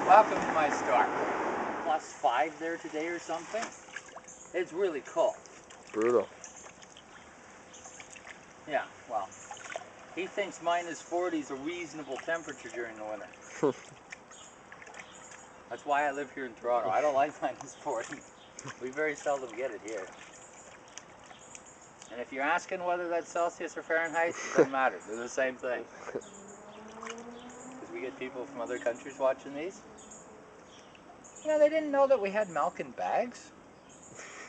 Welcome to my store. +5 there today or something. It's really cold. Brutal. Yeah, well, he thinks -40 is a reasonable temperature during the winter. That's why I live here in Toronto. I don't like -40. We very seldom get it here. And if you're asking whether that's Celsius or Fahrenheit, it doesn't matter. They're the same thing. Because we get people from other countries watching these. You know, they didn't know that we had milk in bags.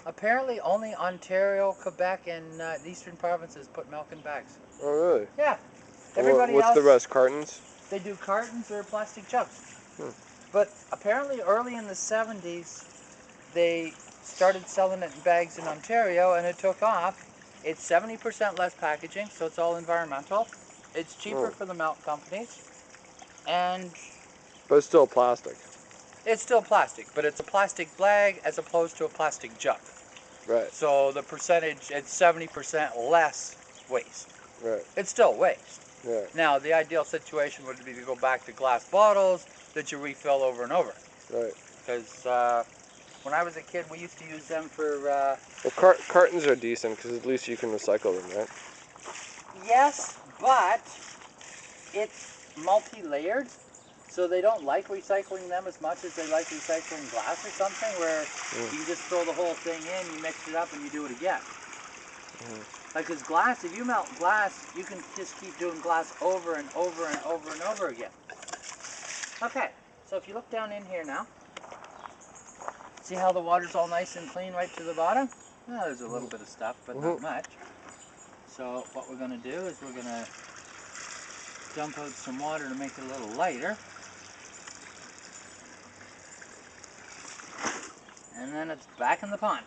Apparently only Ontario, Quebec, and the eastern provinces put milk in bags. Oh, really? Yeah. Everybody What's else, the rest? Cartons? they do cartons or plastic jugs. Hmm. But apparently early in the 70s, they started selling it in bags in Ontario, and it took off. It's 70% less packaging, so it's all environmental. It's cheaper for the milk companies, and But it's still plastic. it's still plastic, but it's a plastic bag as opposed to a plastic jug. Right. So the percentage, it's 70% less waste. Right. It's still waste. Right. Now, the ideal situation would be to go back to glass bottles that you refill over and over. Right. Because when I was a kid, we used to use them for... Well, cartons are decent because at least you can recycle them, right? Yes, but it's multi-layered, so they don't like recycling them as much as they like recycling glass or something, where you can just throw the whole thing in, you mix it up, and you do it again. Like, because glass, if you melt glass, you can just keep doing glass over and over and over and over again. Okay, so if you look down in here now, see how the water's all nice and clean right to the bottom? Well, there's a little bit of stuff, but not much. So what we're going to do is we're going to dump out some water to make it a little lighter. And then it's back in the pond.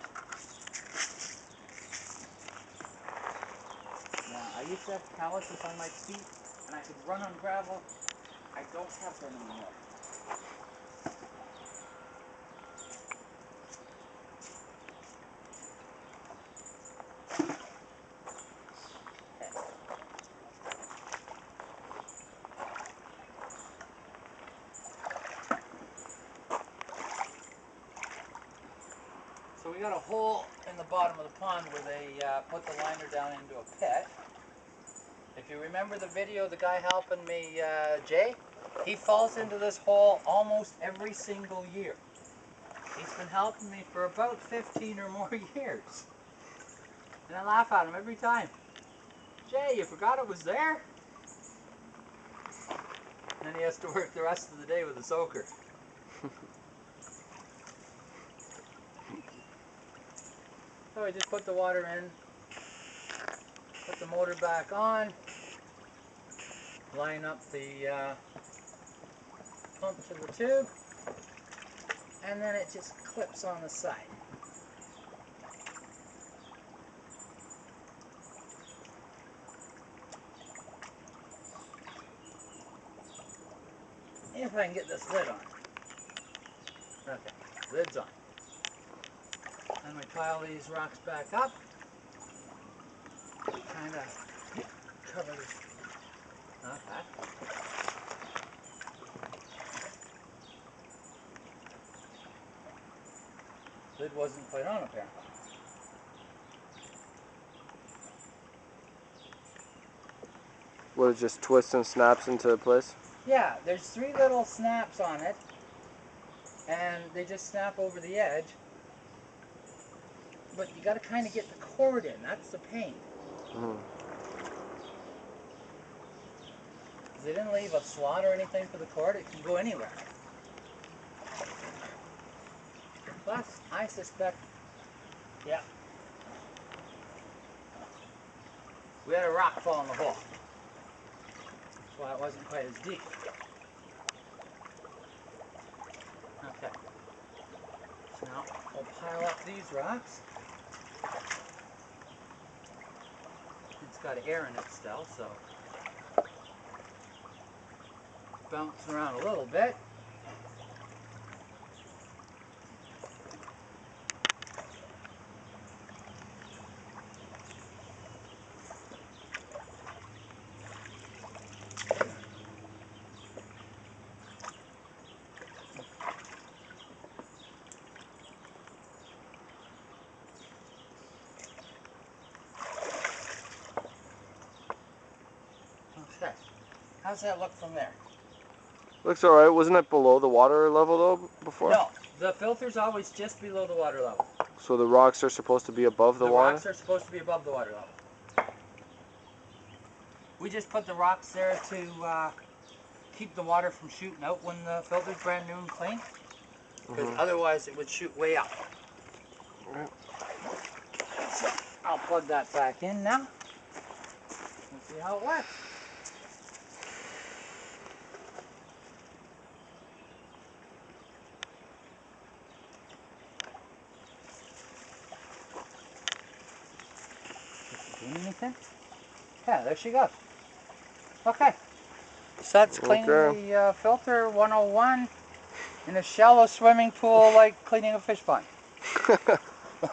Now, I used to have calluses on my feet, and I could run on gravel. I don't have them anymore. So we got a hole in the bottom of the pond where they put the liner down into a pit. If you remember the video, the guy helping me, Jay, he falls into this hole almost every single year. He's been helping me for about 15 or more years. And I laugh at him every time. Jay, you forgot it was there? And then he has to work the rest of the day with a soaker. So I just put the water in, put the motor back on, line up the pump to the tube, and then it just clips on the side. If I can get this lid on. Okay, lid's on. Then we pile these rocks back up. Kind of cover this. Okay. Lid wasn't quite on apparently. What, it just twists and snaps into place? Yeah, there's 3 little snaps on it, and they just snap over the edge. But you got to kind of get the cord in. That's the pain. They didn't leave a slot or anything for the cord. It can go anywhere. Plus, I suspect, yeah, we had a rock fall in the hole. That's why it wasn't quite as deep. Okay. So now we'll pile up these rocks. It's got air in it still, so bouncing around a little bit. How's that look from there? Looks alright. Wasn't it below the water level though before? No, the filter's always just below the water level. So the rocks are supposed to be above the water? The rocks are supposed to be above the water level. We just put the rocks there to keep the water from shooting out when the filter's brand new and clean. Because otherwise it would shoot way up. So I'll plug that back in now. And see how it works. Doing anything? Yeah, there she goes. Okay. So that's cleaning the filter 101 in a shallow swimming pool like cleaning a fish pond.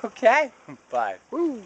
Okay? Bye. Woo.